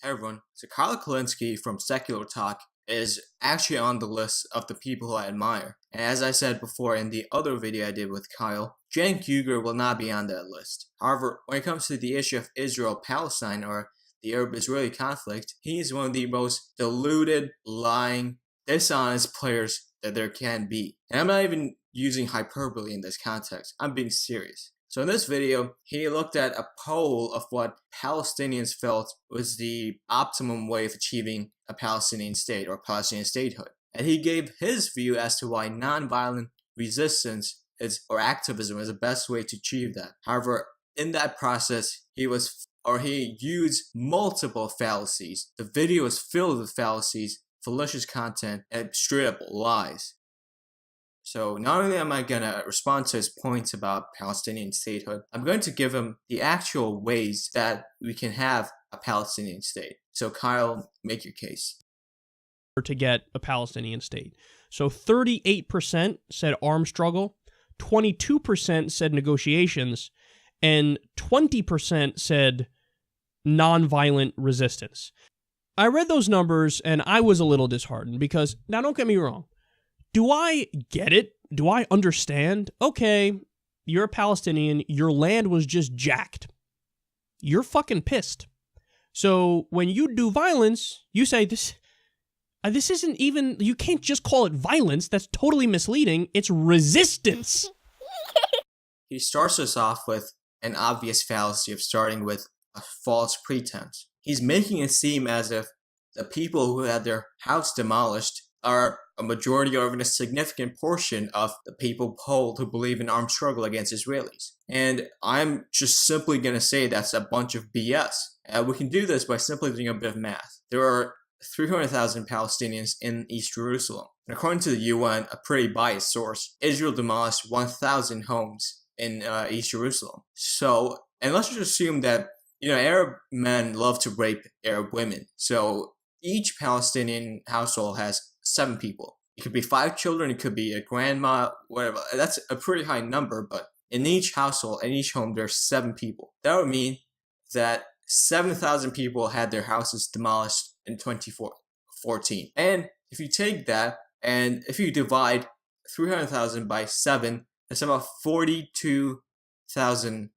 Hey everyone, so Kyle Kalinske from Secular Talk is actually on the list of the people who I admire. And as I said before in the other video I did with Kyle, Cenk Uygur will not be on that list. However, when it comes to the issue of Israel-Palestine or the Arab-Israeli conflict, he is one of the most deluded, lying, dishonest players that there can be. And I'm not even using hyperbole in this context, I'm being serious. So in this video, he looked at a poll of what Palestinians felt was the optimum way of achieving a Palestinian state or Palestinian statehood. And he gave his view as to why nonviolent resistance or activism is the best way to achieve that. However, in that process, he used multiple fallacies. The video is filled with fallacies, fallacious content, and straight up lies. So not only am I going to respond to his points about Palestinian statehood, I'm going to give him the actual ways that we can have a Palestinian state. So Kyle, make your case. To get a Palestinian state. So 38% said armed struggle, 22% said negotiations, and 20% said nonviolent resistance. I read those numbers and I was a little disheartened because, now don't get me wrong, do I get it? Do I understand? Okay, you're a Palestinian, your land was just jacked. You're fucking pissed. So when you do violence, you say this isn't even, you can't just call it violence, that's totally misleading, it's resistance. He starts us off with an obvious fallacy of starting with a false pretense. He's making it seem as if the people who had their house demolished are a majority or even a significant portion of the people polled who believe in armed struggle against Israelis. And I'm just simply going to say that's a bunch of BS. We can do this by simply doing a bit of math. There are 300,000 Palestinians in East Jerusalem. And according to the UN, a pretty biased source, Israel demolished 1,000 homes in East Jerusalem. So, and let's just assume that, Arab men love to rape Arab women. So each Palestinian household has 7 people. It could be 5 children, it could be a grandma, whatever. That's a pretty high number, but in each household, in each home, there's 7 people. That would mean that 7,000 people had their houses demolished in 2014. And if you take that, and if you divide 300,000 by 7, that's about 42,000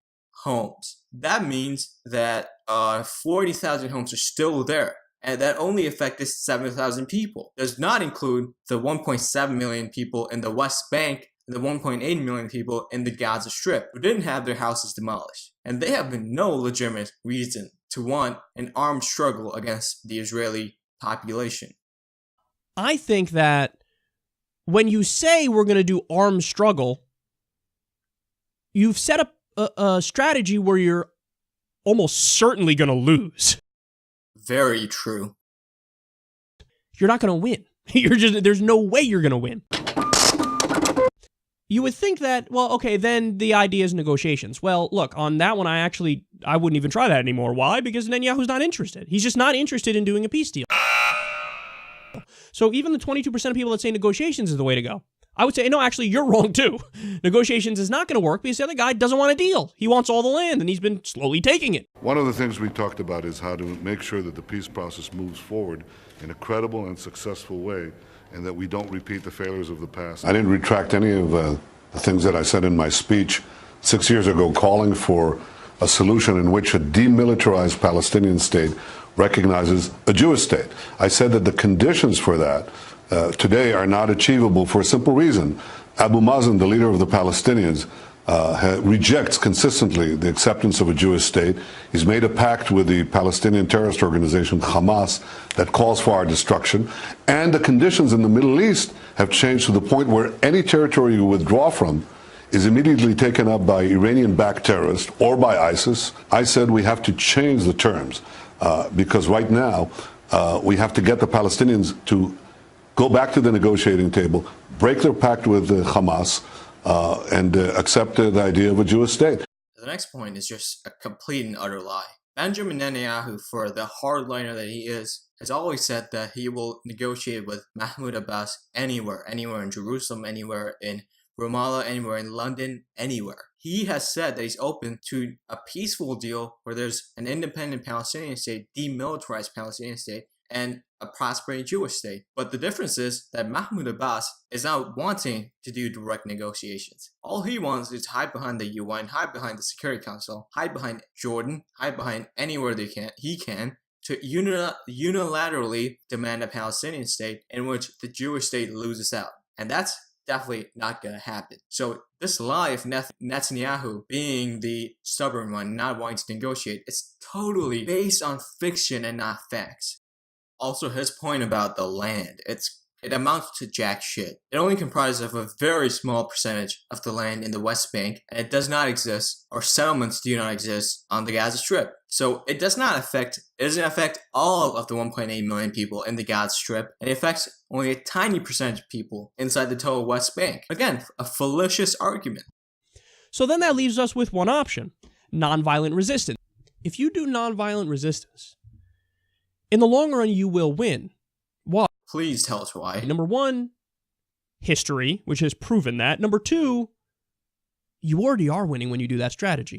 homes. That means that 40,000 homes are still there. And that only affected 7,000 people. Does not include the 1.7 million people in the West Bank and the 1.8 million people in the Gaza Strip who didn't have their houses demolished. And they have no legitimate reason to want an armed struggle against the Israeli population. I think that when you say we're going to do armed struggle, you've set up a strategy where you're almost certainly going to lose. Very true. You're not going to win. There's no way you're going to win. You would think that, well, okay, then the idea is negotiations. Well, look, on that one, I wouldn't even try that anymore. Why? Because Netanyahu's not interested. He's just not interested in doing a peace deal. So even the 22% of people that say negotiations is the way to go, I would say, no, actually, you're wrong too. Negotiations is not going to work because the other guy doesn't want a deal. He wants all the land, and he's been slowly taking it. One of the things we talked about is how to make sure that the peace process moves forward in a credible and successful way, and that we don't repeat the failures of the past. I didn't retract any of the things that I said in my speech 6 years ago, calling for a solution in which a demilitarized Palestinian state recognizes a Jewish state. I said that the conditions for that today are not achievable for a simple reason. Abu Mazen, the leader of the Palestinians, rejects consistently the acceptance of a Jewish state. He's made a pact with the Palestinian terrorist organization Hamas that calls for our destruction. And the conditions in the Middle East have changed to the point where any territory you withdraw from is immediately taken up by Iranian-backed terrorists or by ISIS. I said we have to change the terms because right now we have to get the Palestinians to go back to the negotiating table, break their pact with Hamas, and accept the idea of a Jewish state. The next point is just a complete and utter lie. Benjamin Netanyahu, for the hardliner that he is, has always said that he will negotiate with Mahmoud Abbas anywhere in Jerusalem, anywhere in Ramallah, anywhere in London, anywhere. He has said that he's open to a peaceful deal where there's an independent Palestinian state, demilitarized Palestinian state, and a prospering Jewish state. But the difference is that Mahmoud Abbas is not wanting to do direct negotiations. All he wants is to hide behind the UN, hide behind the Security Council, hide behind Jordan, hide behind anywhere he can to unilaterally demand a Palestinian state in which the Jewish state loses out. And that's definitely not going to happen. So this lie of Netanyahu being the stubborn one, not wanting to negotiate, it's totally based on fiction and not facts. Also, his point about the land, it amounts to jack shit. It only comprises of a very small percentage of the land in the West Bank, and it does not exist, or settlements do not exist on the Gaza Strip. So it doesn't affect all of the 1.8 million people in the Gaza Strip, and it affects only a tiny percentage of people inside the total West Bank. Again, a fallacious argument. So then that leaves us with one option: nonviolent resistance. If you do nonviolent resistance, in the long run, you will win. Why? Please tell us why. Number one, history, which has proven that. Number two, you already are winning when you do that strategy.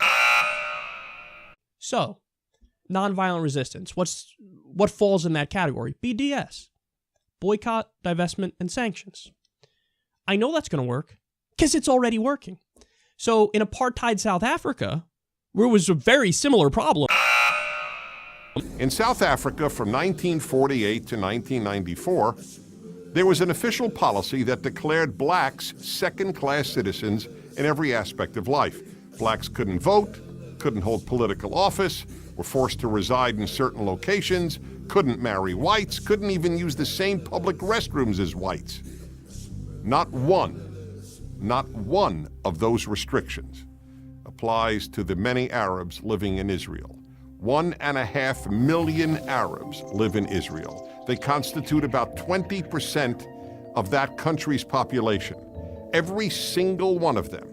So, nonviolent resistance. What falls in that category? BDS. Boycott, divestment, and sanctions. I know that's going to work because it's already working. So, in apartheid South Africa, where it was a very similar problem. In South Africa from 1948 to 1994, there was an official policy that declared blacks second-class citizens in every aspect of life. Blacks couldn't vote, couldn't hold political office, were forced to reside in certain locations, couldn't marry whites, couldn't even use the same public restrooms as whites. Not one of those restrictions applies to the many Arabs living in Israel. 1.5 million Arabs live in Israel. They constitute about 20% of that country's population. Every single one of them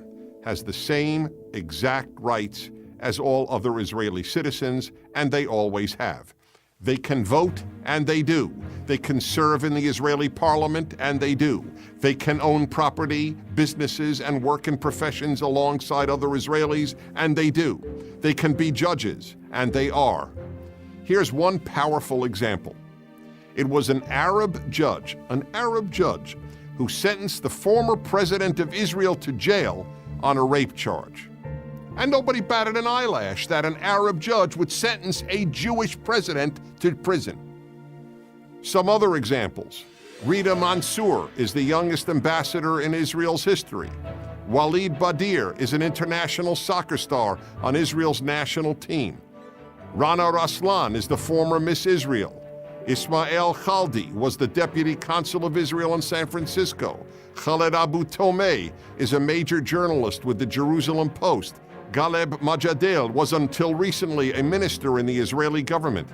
has the same exact rights as all other Israeli citizens, and they always have. They can vote, and they do. They can serve in the Israeli parliament, and they do. They can own property, businesses, and work in professions alongside other Israelis, and they do. They can be judges, and they are. Here's one powerful example. It was an Arab judge, who sentenced the former president of Israel to jail on a rape charge. And nobody batted an eyelash that an Arab judge would sentence a Jewish president to prison. Some other examples. Rita Mansour is the youngest ambassador in Israel's history. Walid Badir is an international soccer star on Israel's national team. Rana Raslan is the former Miss Israel. Ismail Khaldi was the deputy consul of Israel in San Francisco. Khaled Abu Tomei is a major journalist with the Jerusalem Post. Galeb Majadel was until recently a minister in the Israeli government.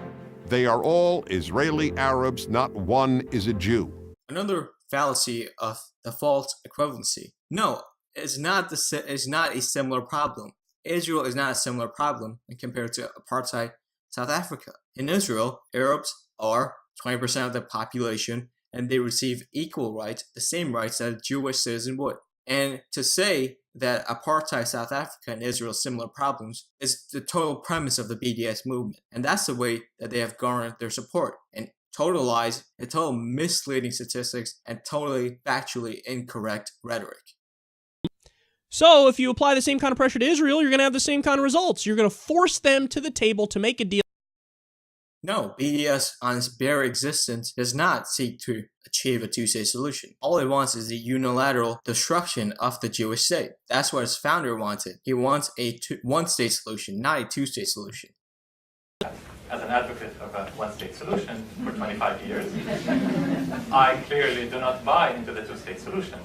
They are all Israeli Arabs, not one is a Jew. Another fallacy of the false equivalency. No, it's not a similar problem. Israel is not a similar problem compared to apartheid South Africa. In Israel, Arabs are 20% of the population, and they receive equal rights, the same rights that a Jewish citizen would. And to say that apartheid South Africa and Israel similar problems is the total premise of the BDS movement. And that's the way that they have garnered their support. And total lies, and total misleading statistics, and totally factually incorrect rhetoric. So if you apply the same kind of pressure to Israel, you're going to have the same kind of results. You're going to force them to the table to make a deal. No, BDS on its bare existence does not seek to achieve a two-state solution. All it wants is the unilateral destruction of the Jewish state. That's what its founder wanted. He wants a one-state solution, not a two-state solution. As an advocate of a one-state solution for 25 years, I clearly do not buy into the two-state solution.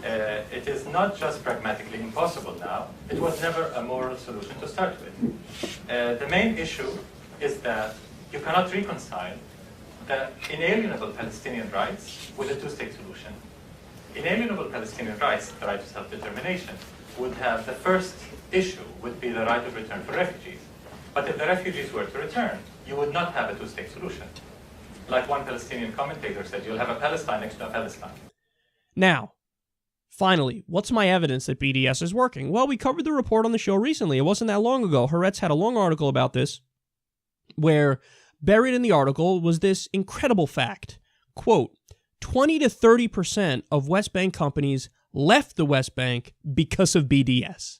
It is not just pragmatically impossible now, it was never a moral solution to start with. The main issue is that you cannot reconcile the inalienable Palestinian rights with a two-state solution. Inalienable Palestinian rights, the right to self-determination, would have the first issue would be the right of return for refugees. But if the refugees were to return, you would not have a two-state solution. Like one Palestinian commentator said, you'll have a Palestine next to a Palestine. Now, Finally, what's my evidence that BDS is working? Well, we covered the report on the show recently. It wasn't that long ago. Haaretz had a long article about this, where buried in the article was this incredible fact. Quote, 20 to 30% of West Bank companies left the West Bank because of BDS.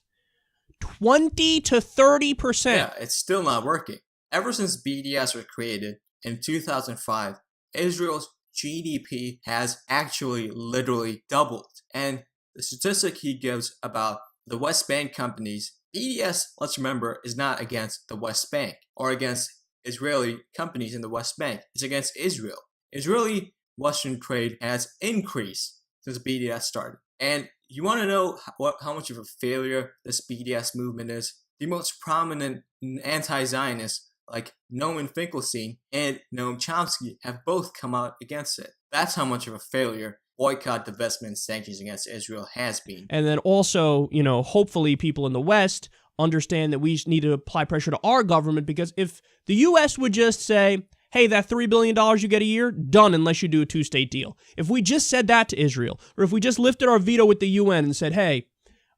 20 to 30%. Yeah, it's still not working. Ever since BDS was created in 2005, Israel's GDP has actually literally doubled. And the statistic he gives about the West Bank companies, BDS, let's remember, is not against the West Bank or against Israeli companies in the West Bank. It's against Israel. Israeli Western trade has increased since BDS started. And you want to know how much of a failure this BDS movement is? The most prominent anti-Zionists like Noam Finkelstein and Noam Chomsky have both come out against it. That's how much of a failure boycott, divestment, sanctions against Israel has been. And then also, hopefully people in the West understand that we need to apply pressure to our government, because if the U.S. would just say, hey, that $3 billion you get a year, done unless you do a two-state deal. If we just said that to Israel, or if we just lifted our veto with the UN and said, hey,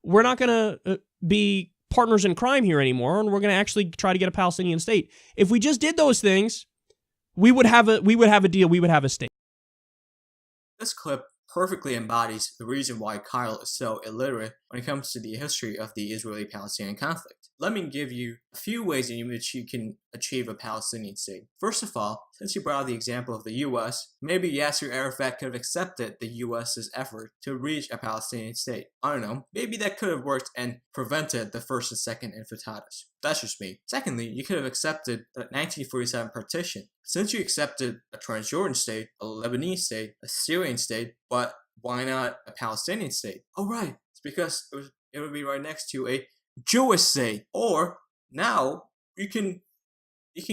we're not going to be partners in crime here anymore, and we're going to actually try to get a Palestinian state. If we just did those things, we would have a deal, we would have a state. This clip perfectly embodies the reason why Kyle is so illiterate when it comes to the history of the Israeli-Palestinian conflict. Let me give you a few ways in which you can achieve a Palestinian state. First of all, since you brought up the example of the US, maybe Yasser Arafat could have accepted the US's effort to reach a Palestinian state. I don't know, maybe that could have worked and prevented the first and second intifada's. That's just me. Secondly, you could have accepted the 1947 partition. Since you accepted a Transjordan state, a Lebanese state, a Syrian state, but why not a Palestinian state? Oh right, it's because it would be right next to a Jewish state. Or now you can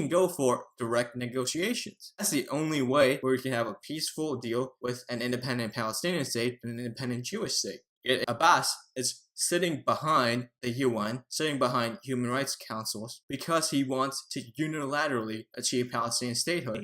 go for direct negotiations. That's the only way where you can have a peaceful deal with an independent Palestinian state and an independent Jewish state. Abbas is sitting behind the UN, sitting behind human rights councils, because he wants to unilaterally achieve Palestinian statehood.